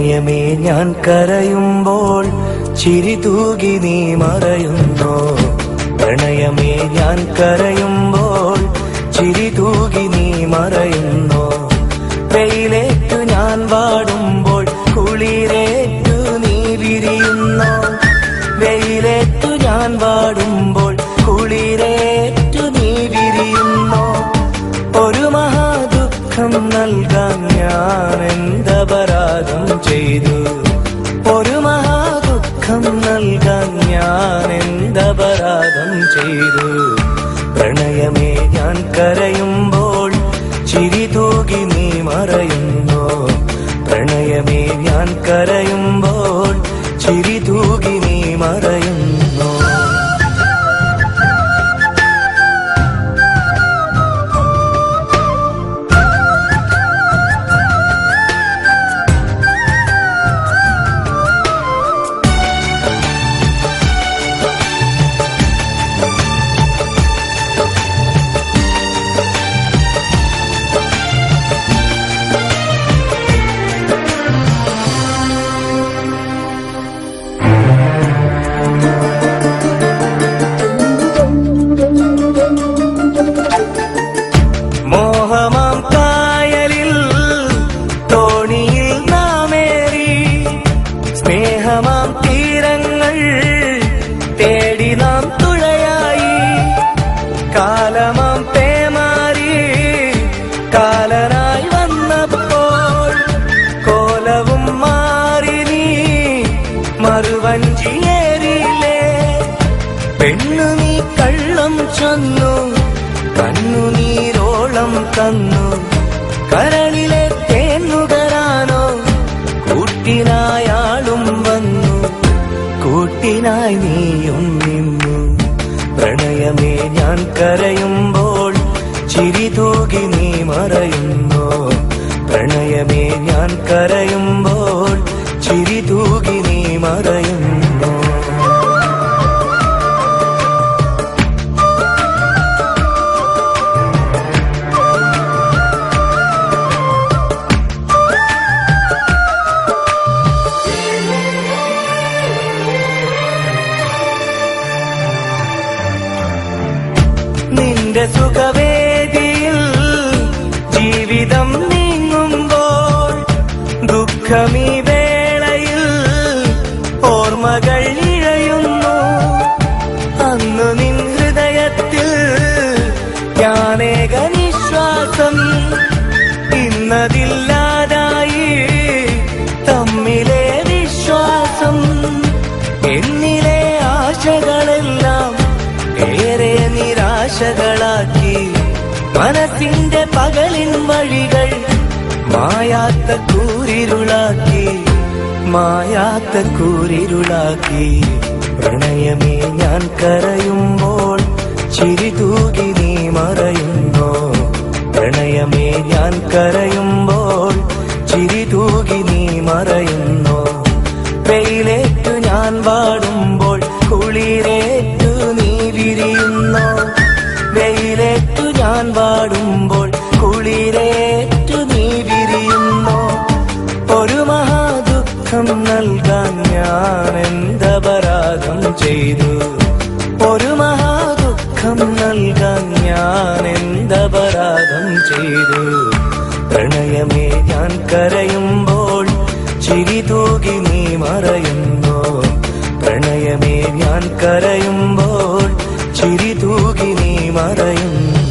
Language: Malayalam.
പ്രണയമേ ഞാൻ കരയുമ്പോൾ ചിരി തൂകി നീ മറയുന്നോ. പ്രണയമേ ഞാൻ കരയുമ്പോൾ ചിരി തൂകി നീ മറയുന്നോ. വെയിലേറ്റു ഞാൻ വാടുമ്പോൾ കുളിരേറ്റു നീ വിരിയുന്നോ. വെയിലേറ്റു ഞാൻ വാടുമ്പോൾ കുളിരേറ്റു നീ വിരിയുന്നോ. ഒരു മഹാദുഃഖം നൽകാൻ ഞാൻ എന്തപരാധം ചെയ്തു. ഒരു മഹാദുഃഖം നൽകാൻ ഞാൻ എന്തപരാധം ചെയ്തു. പ്രണയമേ ഞാൻ കരയുമ്പോൾ ചിരി തൂകി നീ മറയുന്നോ. പ്രണയമേ ഞാൻ കരയുമ്പോൾ ചിരി തൂകി നീ മറയുന്നോ. മോഹമാം കായലിൽ തോണിയിൽ നാമേറി സ്നേഹമാം തീരങ്ങൾ തേടി നാം തുഴയായി. കാലമാം പേമാരി കാലനായി വന്നപ്പോൾ കോലവും മാറി നീ മറുവഞ്ചിയേറിയില്ലേ. പെണ്ണു നീ കള്ളം ചൊന്നു കണ്ണുനീരോളം തന്നു. കരളിലെ തേന്നുകരാനോ കൂട്ടിനായാളും വന്നു. കൂട്ടിനായി നീയും നിന്നു. പ്രണയമേ ഞാൻ കരയുമ്പോൾ ചിരി തൂകി നീ മറയുന്നോ. പ്രണയമേ ഞാൻ കരയുമ്പോൾ ചിരി തൂകി നീ മറയുന്നോ. നിന്റെ സുഖവേദിയിൽ ജീവിതം നീങ്ങുമ്പോൾ ദുഃഖമീ വേളയിൽ ഓർമ്മകൾ ഇഴയുന്നു. അന്നു നിൻ ഹൃദയത്തിൽ ഞാനേക നിശ്വാസം ഇന്നതില്ലാതായി. തമ്മിലെ വിശ്വാസം എന്നിലെ ആശകളെല്ലാം ഏറെ നിരാശകളാക്കി. മനസ്സിന്റെ പകലിൻ വഴികൾ മായാത്ത കൂരിരുളാക്കി. മായാത്ത കൂരിരുളാക്കി. പ്രണയമേ ഞാൻ കരയുമ്പോൾ ചിരി തൂകി നീ മറയുന്നോ. പ്രണയമേ ഞാൻ കരയുമ്പോൾ ചിരി തൂകി നീ മറയുന്നോ. വെയിലേറ്റു ഞാൻ വാടുമ്പോൾ കുളിരേറ്റു നീ വിരിയുന്നോ. വെയിലേറ്റു ഞാൻ വാടുമ്പോൾ കുളിരേറ്റു നീ വിരിയുന്നോ. ഒരു മഹാദുഃഖം നൽകാൻ ഞാൻ എന്തപരാധം ചെയ്തു. ഒരു മഹാദുഃഖം നൽകാൻ ഞാൻ എന്തപരാധം ചെയ്തു. പ്രണയമേ ഞാൻ കരയുമ്പോൾ ചിരി തൂകി നീ മറയുന്നോ. പ്രണയമേ ഞാൻ കരയുമ്പോൾ ചിരി തൂകി നീ മറയുന്നു.